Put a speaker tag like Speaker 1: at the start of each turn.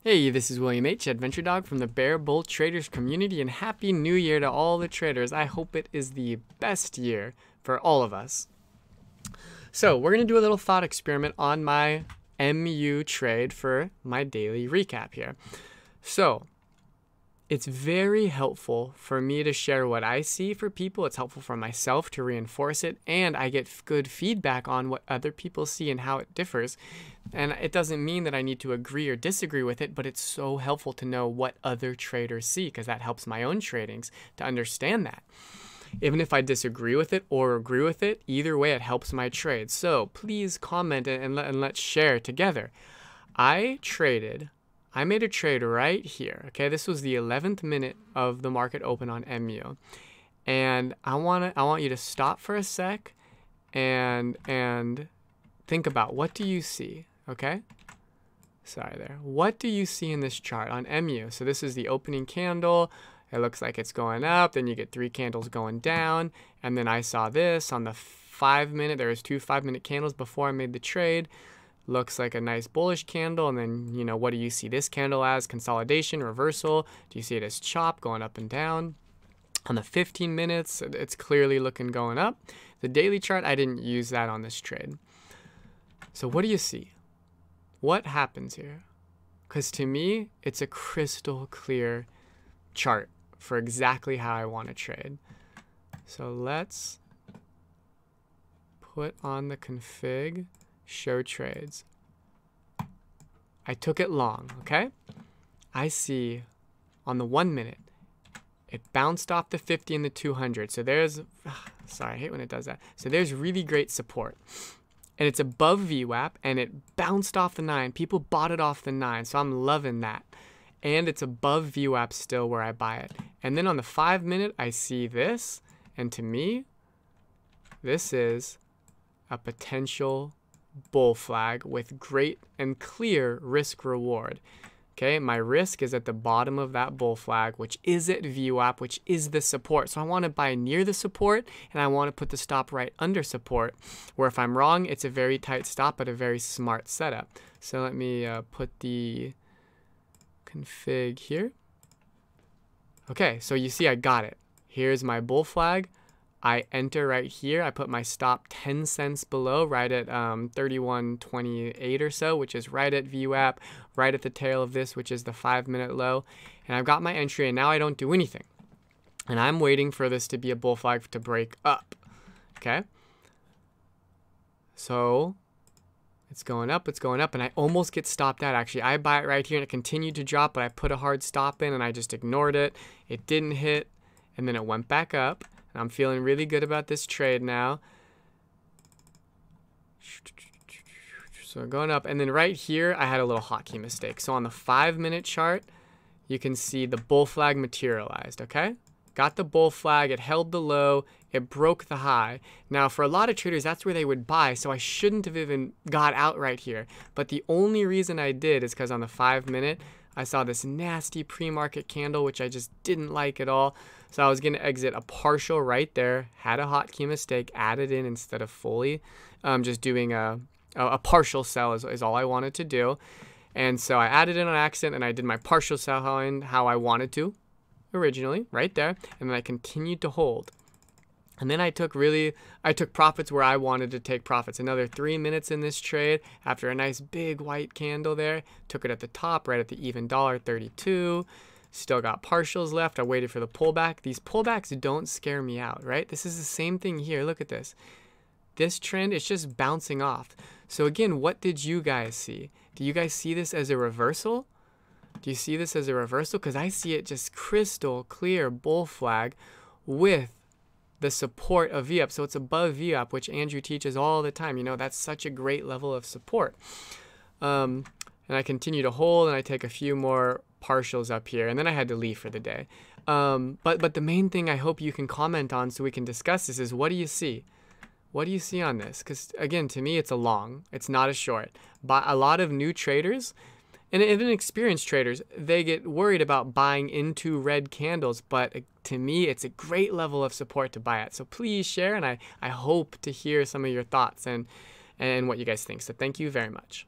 Speaker 1: Hey, this is WilliamH, Adventure Dog from the Bear Bull Traders community, and Happy New Year to all the traders. I hope it is the best year for all of us. So we're going to do a little thought experiment on my MU trade for my daily recap here. So it's very helpful for me to share what I see for people. It's helpful for myself to reinforce it, and I get good feedback on what other people see and how it differs. And it doesn't mean that I need to agree or disagree with it, but it's so helpful to know what other traders see because that helps my own tradings to understand that. Even if I disagree with it or agree with it, either way it helps my trade. So please comment and let's share together. I made a trade right here. Okay, this was the 11th minute of the market open on MU. And I want you to stop for a sec and think about, what do you see? Okay? Sorry there. What do you see in this chart on MU? So this is the opening candle. It looks like it's going up, then you get 3 candles going down, and then I saw this on the 5 minute. There was 2 5-minute candles before I made the trade. Looks like a nice bullish candle, and then, you know, what do you see this candle as? Consolidation, reversal. Do you see it as chop going up and down? On the 15 minutes, it's clearly looking going up. The daily chart, I didn't use that on this trade. So what do you see? What happens here? Because to me, it's a crystal clear chart for exactly how I want to trade. So let's put on the config, show trades. I took it long, okay? I see on the 1 minute, it bounced off the 50 and the 200. So there's, sorry, I hate when it does that. So there's really great support. And it's above VWAP, and it bounced off the 9. People bought it off the 9, so I'm loving that. And it's above VWAP still where I buy it. And then on the 5 minute, I see this. And to me, this is a potential bull flag with great and clear risk reward. Okay, my risk is at the bottom of that bull flag, which is at VWAP, which is the support. So I want to buy near the support, and I want to put the stop right under support, where if I'm wrong, it's a very tight stop, but a very smart setup. So let me put the config here. Okay, so you see I got it. Here's my bull flag. I enter right here. I put my stop 10 cents below, right at 31.28 or so, which is right at VWAP, right at the tail of this, which is the 5 minute low. And I've got my entry, and now I don't do anything. And I'm waiting for this to be a bull flag to break up. Okay? So it's going up, and I almost get stopped out. Actually, I buy it right here, and it continued to drop, but I put a hard stop in, and I just ignored it. It didn't hit, and then it went back up. I'm feeling really good about this trade now. So going up, and then right here, I had a little hotkey mistake. So on the 5 minute chart, you can see the bull flag materialized, okay? Got the bull flag, it held the low, it broke the high. Now for a lot of traders, that's where they would buy, so I shouldn't have even got out right here. But the only reason I did is because on the 5 minute, I saw this nasty pre-market candle, which I just didn't like at all. So I was going to exit a partial right there, had a hotkey mistake, added in instead of fully. Just doing a partial sell is all I wanted to do. And so I added in on accident, and I did my partial sell in how I wanted to originally, right there. And then I continued to hold. And then I took profits where I wanted to take profits. Another 3 minutes in this trade after a nice big white candle there. Took it at the top, right at the even $1.32. Still got partials left. I waited for the pullback. These pullbacks don't scare me out, right? This is the same thing here. Look at this. This trend is just bouncing off. So again, what did you guys see? Do you guys see this as a reversal? Do you see this as a reversal? Because I see it just crystal clear bull flag with the support of VWAP. So it's above VWAP, which Andrew teaches all the time. You know, that's such a great level of support. And I continue to hold, and I take a few more partials up here, and then I had to leave for the day. But the main thing I hope you can comment on so we can discuss this is, what do you see? What do you see on this? Because again, to me, it's a long. It's not a short. But a lot of new traders, and even experienced traders, they get worried about buying into red candles. But to me, it's a great level of support to buy at. So please share, and I hope to hear some of your thoughts and what you guys think. So thank you very much.